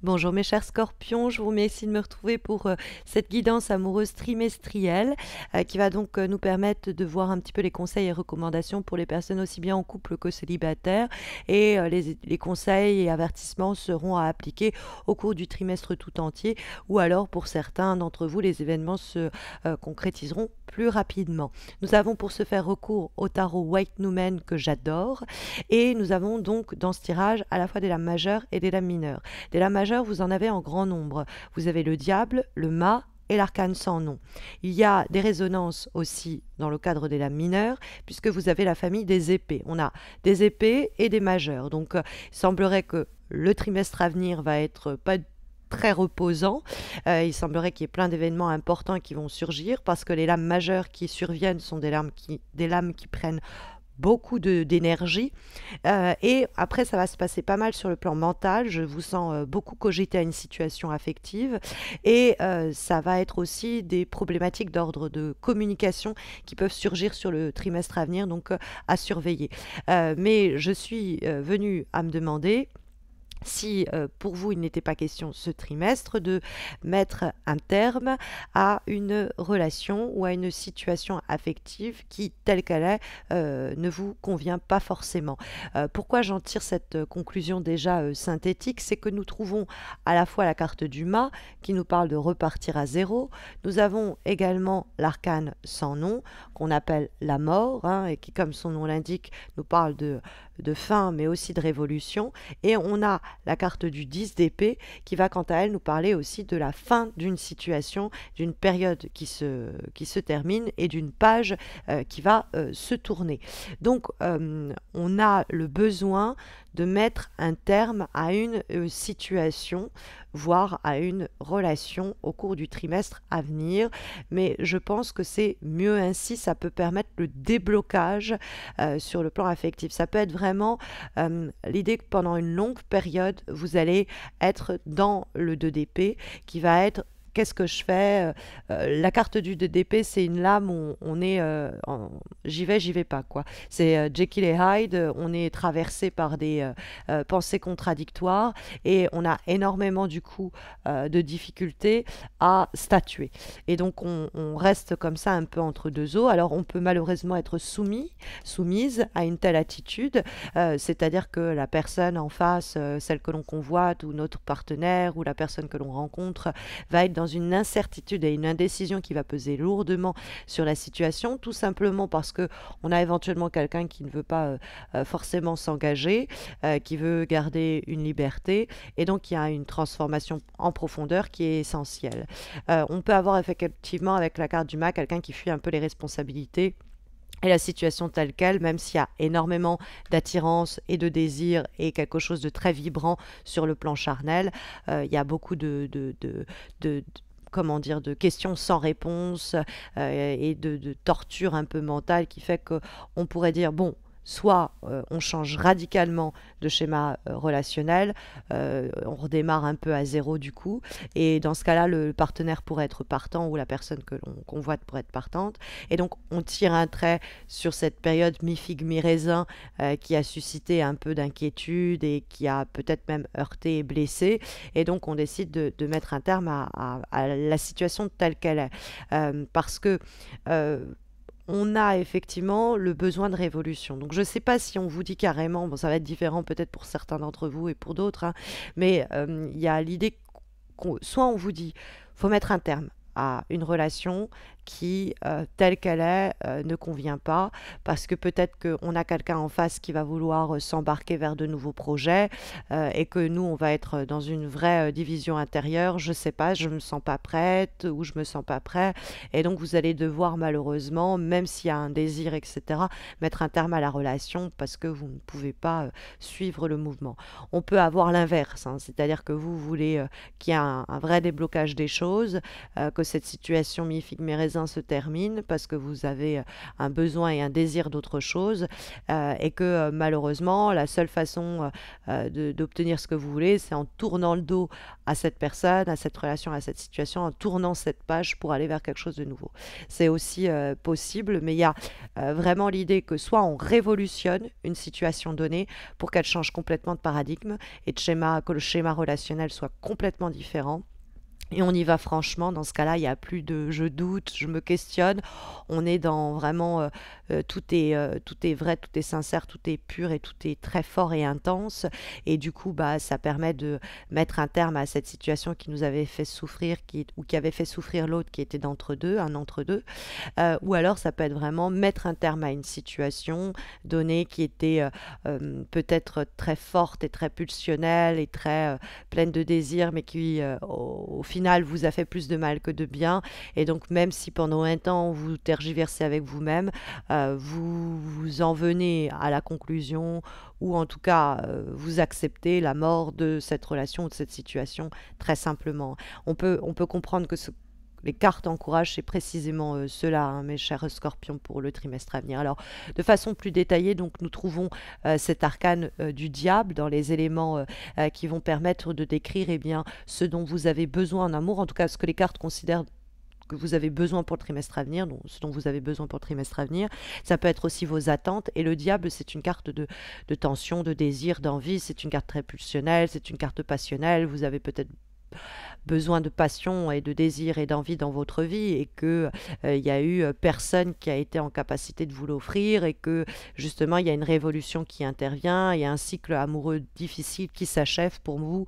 Bonjour mes chers scorpions, je vous remercie de me retrouver pour cette guidance amoureuse trimestrielle qui va donc nous permettre de voir un petit peu les conseils et recommandations pour les personnes aussi bien en couple que célibataires et les conseils et avertissements seront à appliquer au cours du trimestre tout entier ou alors pour certains d'entre vous les événements se concrétiseront plus rapidement. Nous avons pour ce faire recours au tarot White Numen que j'adore et nous avons donc dans ce tirage à la fois des lames majeures et des lames mineures. Des lames majeures, vous en avez en grand nombre. Vous avez le diable, le mât et l'arcane sans nom. Il y a des résonances aussi dans le cadre des lames mineures, puisque vous avez la famille des épées. On a des épées et des majeurs. Donc, il semblerait que le trimestre à venir va être pas très reposant. Il semblerait qu'il y ait plein d'événements importants qui vont surgir parce que les lames majeures qui surviennent sont des lames qui prennent beaucoup d'énergie. Et après, ça va se passer pas mal sur le plan mental. Je vous sens beaucoup cogiter à une situation affective. Et ça va être aussi des problématiques d'ordre de communication qui peuvent surgir sur le trimestre à venir, donc à surveiller. Mais je suis venue à me demander si pour vous il n'était pas question ce trimestre de mettre un terme à une relation ou à une situation affective qui, telle qu'elle est, ne vous convient pas forcément. Pourquoi j'en tire cette conclusion déjà synthétique? C'est que nous trouvons à la fois la carte du mât qui nous parle de repartir à zéro, nous avons également l'arcane sans nom qu'on appelle la mort, hein, et qui, comme son nom l'indique, nous parle de fin mais aussi de révolution, et on a la carte du 10 d'épée qui va quant à elle nous parler aussi de la fin d'une situation, d'une période qui se termine et d'une page qui va se tourner. Donc on a le besoin de mettre un terme à une situation, voire à une relation au cours du trimestre à venir. Mais je pense que c'est mieux ainsi, ça peut permettre le déblocage sur le plan affectif. Ça peut être vraiment l'idée que pendant une longue période, vous allez être dans le 2 d'épée qui va être qu'est-ce que je fais? La carte du 2 d'épée, c'est une lame où on est j'y vais pas quoi. C'est Jekyll et Hyde, on est traversé par des pensées contradictoires et on a énormément du coup de difficultés à statuer. Et donc on reste comme ça un peu entre deux eaux. Alors on peut malheureusement être soumise à une telle attitude, c'est-à-dire que la personne en face, celle que l'on convoite ou notre partenaire ou la personne que l'on rencontre va être dans une incertitude et une indécision qui va peser lourdement sur la situation, tout simplement parce que on a éventuellement quelqu'un qui ne veut pas forcément s'engager, qui veut garder une liberté, et donc il y a une transformation en profondeur qui est essentielle. On peut avoir effectivement avec la carte du mât quelqu'un qui fuit un peu les responsabilités et la situation telle qu'elle, même s'il y a énormément d'attirance et de désir et quelque chose de très vibrant sur le plan charnel, il y a beaucoup de comment dire, de questions sans réponse et de torture un peu mentale qui fait qu'on pourrait dire, bon, soit on change radicalement de schéma relationnel, on redémarre un peu à zéro du coup, et dans ce cas-là, le partenaire pourrait être partant ou la personne que l'on convoite pourrait être partante, et donc on tire un trait sur cette période mi-figue, mi-raisin qui a suscité un peu d'inquiétude et qui a peut-être même heurté et blessé, et donc on décide de mettre un terme à la situation telle qu'elle est, parce que on a effectivement le besoin de révolution. Donc je ne sais pas si on vous dit carrément, bon ça va être différent peut-être pour certains d'entre vous et pour d'autres, hein, mais il y a l'idée soit on vous dit, faut mettre un terme à une relation qui, telle qu'elle est, ne convient pas, parce que peut-être qu'on a quelqu'un en face qui va vouloir s'embarquer vers de nouveaux projets, et que nous, on va être dans une vraie division intérieure, je sais pas, je me sens pas prête, ou je me sens pas prêt, et donc vous allez devoir malheureusement, même s'il y a un désir, etc., mettre un terme à la relation, parce que vous ne pouvez pas suivre le mouvement. On peut avoir l'inverse, hein, c'est-à-dire que vous voulez qu'il y ait un vrai déblocage des choses, que cette situation mi-figue, mi-raisin soi-disant se termine parce que vous avez un besoin et un désir d'autre chose, et que malheureusement, la seule façon d'obtenir ce que vous voulez, c'est en tournant le dos à cette personne, à cette relation, à cette situation, en tournant cette page pour aller vers quelque chose de nouveau. C'est aussi possible, mais il y a vraiment l'idée que soit on révolutionne une situation donnée pour qu'elle change complètement de paradigme et de schéma, que le schéma relationnel soit complètement différent. Et on y va franchement, dans ce cas-là, il n'y a plus de je doute, je me questionne. On est dans vraiment tout est vrai, tout est sincère, tout est pur et tout est très fort et intense. Et du coup, bah, ça permet de mettre un terme à cette situation qui nous avait fait souffrir, ou qui avait fait souffrir l'autre qui était d'entre deux, un entre deux. Ou alors, ça peut être vraiment mettre un terme à une situation donnée qui était peut-être très forte et très pulsionnelle et très pleine de désirs, mais qui, au final, vous a fait plus de mal que de bien. Et donc, même si pendant un temps, vous tergiversez avec vous-même, vous en venez à la conclusion, ou en tout cas, vous acceptez la mort de cette relation ou de cette situation, très simplement. On peut comprendre que les cartes encouragent, c'est précisément cela, hein, mes chers scorpions, pour le trimestre à venir. Alors, de façon plus détaillée, donc, nous trouvons cet arcane du diable dans les éléments qui vont permettre de décrire bien, ce dont vous avez besoin en amour, en tout cas ce que les cartes considèrent que vous avez besoin pour le trimestre à venir, donc ce dont vous avez besoin pour le trimestre à venir. Ça peut être aussi vos attentes. Et le diable, c'est une carte de tension, de désir, d'envie. C'est une carte très pulsionnelle, c'est une carte passionnelle. Vous avez peut-être besoin de passion et de désir et d'envie dans votre vie, et que il y a eu personne qui a été en capacité de vous l'offrir, et que justement il y a une révolution qui intervient, il y a un cycle amoureux difficile qui s'achève pour vous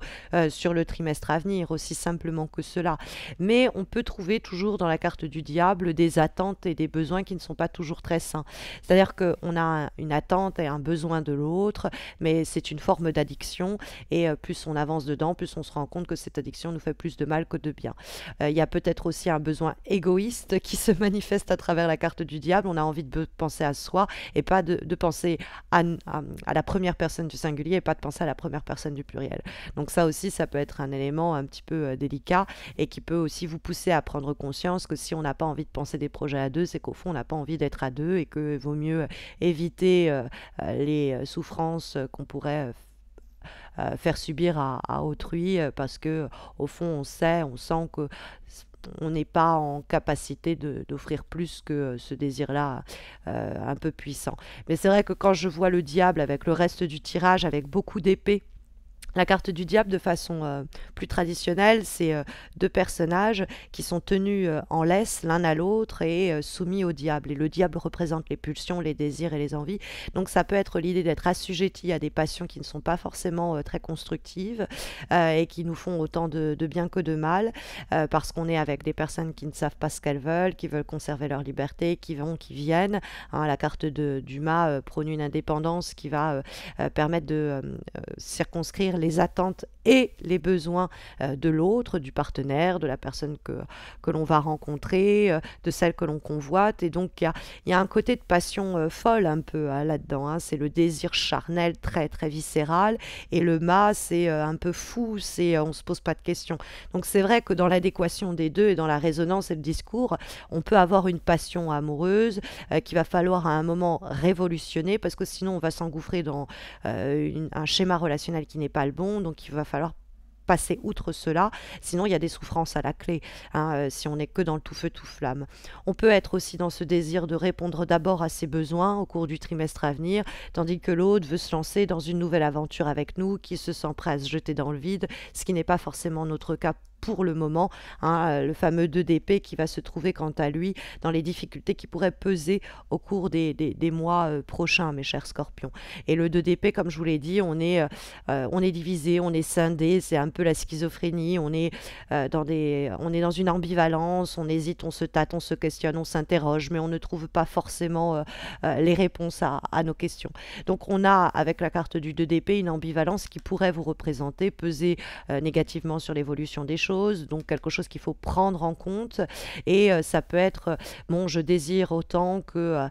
sur le trimestre à venir, aussi simplement que cela. Mais on peut trouver toujours dans la carte du diable des attentes et des besoins qui ne sont pas toujours très sains. C'est-à-dire qu'on a une attente et un besoin de l'autre, mais c'est une forme d'addiction, et plus on avance dedans, plus on se rend compte que cette addiction nous fait plus de mal que de bien. Il y a peut-être aussi un besoin égoïste qui se manifeste à travers la carte du diable. On a envie de penser à soi et pas de penser à la première personne du singulier, et pas de penser à la première personne du pluriel. Donc ça aussi, ça peut être un élément un petit peu délicat, et qui peut aussi vous pousser à prendre conscience que si on n'a pas envie de penser des projets à deux, c'est qu'au fond, on n'a pas envie d'être à deux, et qu'il vaut mieux éviter les souffrances qu'on pourrait faire subir à autrui, parce que au fond on sent que on n'est pas en capacité d'offrir plus que ce désir-là un peu puissant. Mais c'est vrai que quand je vois le diable avec le reste du tirage, avec beaucoup d'épées, la carte du diable, de façon plus traditionnelle, c'est deux personnages qui sont tenus en laisse l'un à l'autre et soumis au diable. Et le diable représente les pulsions, les désirs et les envies. Donc ça peut être l'idée d'être assujetti à des passions qui ne sont pas forcément très constructives, et qui nous font autant de bien que de mal, parce qu'on est avec des personnes qui ne savent pas ce qu'elles veulent, qui veulent conserver leur liberté, qui vont, qui viennent. Hein, la carte du mât prône une indépendance qui va permettre de circonscrire les attentes et les besoins de l'autre, du partenaire, de la personne que l'on va rencontrer, de celle que l'on convoite. Et donc il y a un côté de passion folle un peu là-dedans, hein. C'est le désir charnel très très viscéral, et le mât, c'est un peu fou, on se pose pas de questions. Donc c'est vrai que dans l'adéquation des deux et dans la résonance et le discours, on peut avoir une passion amoureuse qu'il va falloir à un moment révolutionner, parce que sinon on va s'engouffrer dans un schéma relationnel qui n'est pas le bon. Donc il va falloir passer outre cela, sinon il y a des souffrances à la clé, hein, si on n'est que dans le tout feu tout flamme. On peut être aussi dans ce désir de répondre d'abord à ses besoins au cours du trimestre à venir, tandis que l'autre veut se lancer dans une nouvelle aventure avec nous, qui se sent prêt à se jeter dans le vide, ce qui n'est pas forcément notre cas pour le moment, hein, le fameux 2 d'épée qui va se trouver quant à lui dans les difficultés qui pourraient peser au cours des mois prochains, mes chers scorpions. Et le 2 d'épée, comme je vous l'ai dit, on est divisé, on est scindé, c'est un peu la schizophrénie, on est dans une ambivalence, on hésite, on se tâte, on se questionne, on s'interroge, mais on ne trouve pas forcément les réponses à nos questions. Donc on a, avec la carte du 2 d'épée, une ambivalence qui pourrait vous représenter, peser négativement sur l'évolution des choses, choses, donc quelque chose qu'il faut prendre en compte. Et ça peut être, bon, je désire autant que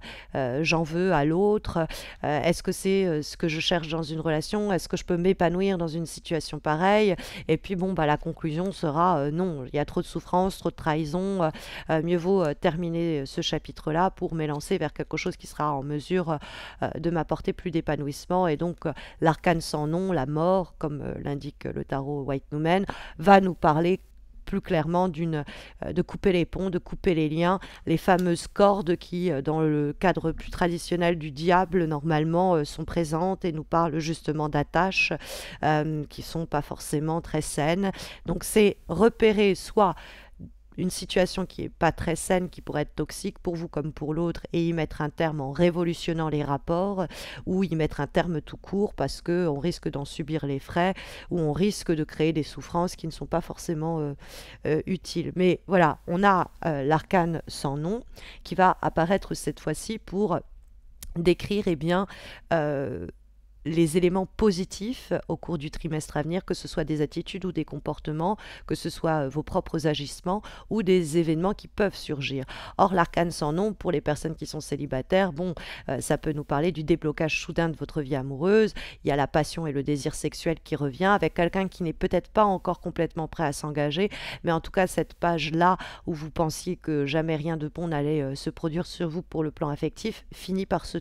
j'en veux à l'autre. Est-ce que c'est ce que je cherche dans une relation? Est-ce que je peux m'épanouir dans une situation pareille? Et puis bon, bah, la conclusion sera non, il y a trop de souffrance, trop de trahison. Mieux vaut terminer ce chapitre-là pour m'élancer vers quelque chose qui sera en mesure de m'apporter plus d'épanouissement. Et donc, l'arcane sans nom, la mort, comme l'indique le tarot White Numen, va nous parler plus clairement de couper les ponts, de couper les liens, les fameuses cordes qui, dans le cadre plus traditionnel du diable, normalement, sont présentes et nous parlent justement d'attaches qui sont pas forcément très saines. Donc c'est repérer soit une situation qui n'est pas très saine, qui pourrait être toxique pour vous comme pour l'autre, et y mettre un terme en révolutionnant les rapports, ou y mettre un terme tout court parce qu'on risque d'en subir les frais, ou on risque de créer des souffrances qui ne sont pas forcément utiles. Mais voilà, on a l'arcane sans nom qui va apparaître cette fois-ci pour décrire les éléments positifs au cours du trimestre à venir, que ce soit des attitudes ou des comportements, que ce soit vos propres agissements ou des événements qui peuvent surgir. Or, l'arcane sans nom, pour les personnes qui sont célibataires, bon, ça peut nous parler du déblocage soudain de votre vie amoureuse. Il y a la passion et le désir sexuel qui revient avec quelqu'un qui n'est peut-être pas encore complètement prêt à s'engager, mais en tout cas, cette page-là où vous pensiez que jamais rien de bon n'allait se produire sur vous pour le plan affectif, finit par se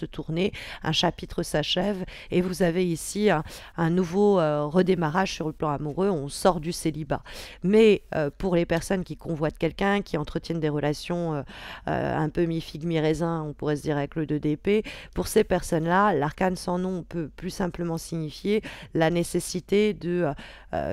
tourner. Un chapitre s'achève. Et vous avez ici un nouveau redémarrage sur le plan amoureux, on sort du célibat. Mais pour les personnes qui convoitent quelqu'un, qui entretiennent des relations un peu mi-figue, mi-raisin, on pourrait se dire avec le 2 d'épée, pour ces personnes-là, l'arcane sans nom peut plus simplement signifier la nécessité de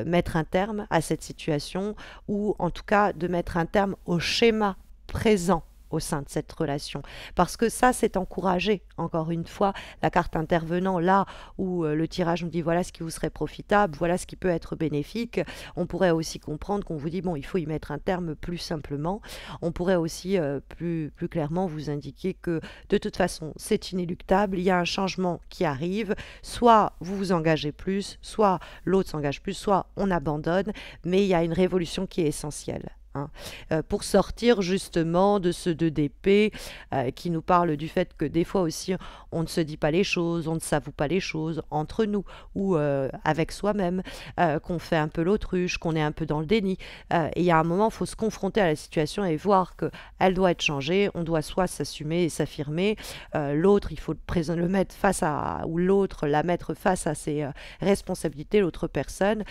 mettre un terme à cette situation, ou en tout cas de mettre un terme au schéma présent au sein de cette relation. Parce que ça, c'est encouragé. Encore une fois, la carte intervenant là où le tirage nous dit voilà ce qui vous serait profitable, voilà ce qui peut être bénéfique. On pourrait aussi comprendre qu'on vous dit bon, il faut y mettre un terme plus simplement. On pourrait aussi plus clairement vous indiquer que de toute façon, c'est inéluctable. Il y a un changement qui arrive. Soit vous vous engagez plus, soit l'autre s'engage plus, soit on abandonne. Mais il y a une révolution qui est essentielle. Pour sortir justement de ce 2 d'épée qui nous parle du fait que des fois aussi on ne se dit pas les choses, on ne s'avoue pas les choses entre nous ou avec soi-même, qu'on fait un peu l'autruche, qu'on est un peu dans le déni. Et il y a un moment, il faut se confronter à la situation et voir qu'elle doit être changée, on doit soit s'assumer et s'affirmer, l'autre il faut le mettre face à, ou l'autre la mettre face à ses responsabilités, l'autre personne,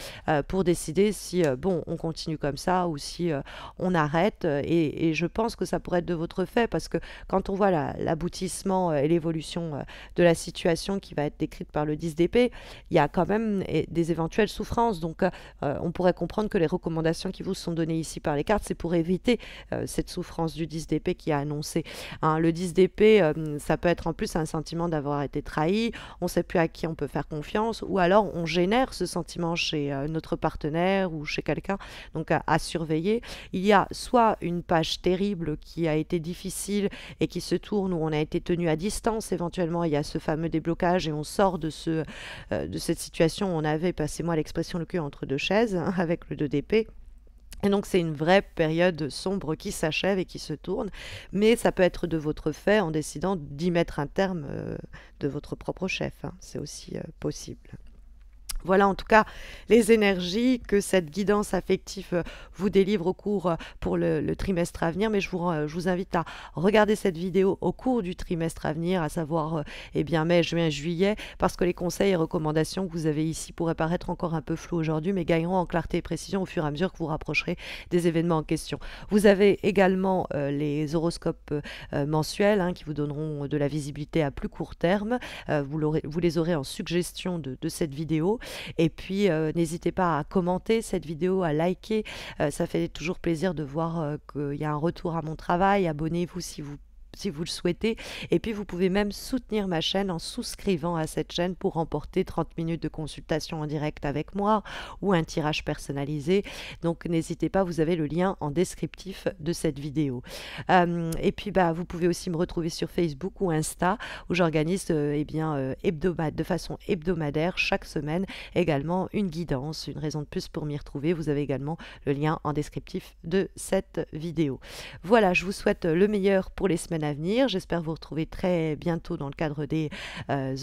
pour décider si bon on continue comme ça ou si on arrête. Et je pense que ça pourrait être de votre fait parce que quand on voit l'aboutissement et l'évolution de la situation qui va être décrite par le 10 d'épée, il y a quand même des éventuelles souffrances. Donc on pourrait comprendre que les recommandations qui vous sont données ici par les cartes, c'est pour éviter cette souffrance du 10 d'épée qui a annoncé. Le 10 d'épée, ça peut être en plus un sentiment d'avoir été trahi, on ne sait plus à qui on peut faire confiance, ou alors on génère ce sentiment chez notre partenaire ou chez quelqu'un, donc à surveiller. Il y a soit une page terrible qui a été difficile et qui se tourne où on a été tenu à distance, éventuellement il y a ce fameux déblocage et on sort de cette situation où on avait, passez-moi l'expression, le cul entre deux chaises avec le 2 d'épée. Et donc c'est une vraie période sombre qui s'achève et qui se tourne, mais ça peut être de votre fait en décidant d'y mettre un terme de votre propre chef, c'est aussi possible. Voilà en tout cas les énergies que cette guidance affective vous délivre au cours pour le trimestre à venir. Mais je vous invite à regarder cette vidéo au cours du trimestre à venir, à savoir mai, juin, juillet, parce que les conseils et recommandations que vous avez ici pourraient paraître encore un peu flous aujourd'hui, mais gagneront en clarté et précision au fur et à mesure que vous rapprocherez des événements en question. Vous avez également les horoscopes mensuels qui vous donneront de la visibilité à plus court terme. Vous les aurez en suggestion de cette vidéo. Et puis, n'hésitez pas à commenter cette vidéo, à liker. Ça fait toujours plaisir de voir qu'il y a un retour à mon travail. Abonnez-vous si vous si vous le souhaitez. Et puis vous pouvez même soutenir ma chaîne en souscrivant à cette chaîne pour remporter 30 minutes de consultation en direct avec moi ou un tirage personnalisé. Donc n'hésitez pas, vous avez le lien en descriptif de cette vidéo. Et puis vous pouvez aussi me retrouver sur Facebook ou Insta où j'organise de façon hebdomadaire chaque semaine également une guidance, une raison de plus pour m'y retrouver. Vous avez également le lien en descriptif de cette vidéo. Voilà, je vous souhaite le meilleur pour les semaines à venir. J'espère vous retrouver très bientôt dans le cadre des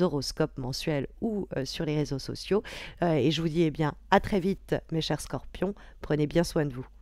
horoscopes mensuels ou sur les réseaux sociaux. Et je vous dis à très vite mes chers scorpions. Prenez bien soin de vous.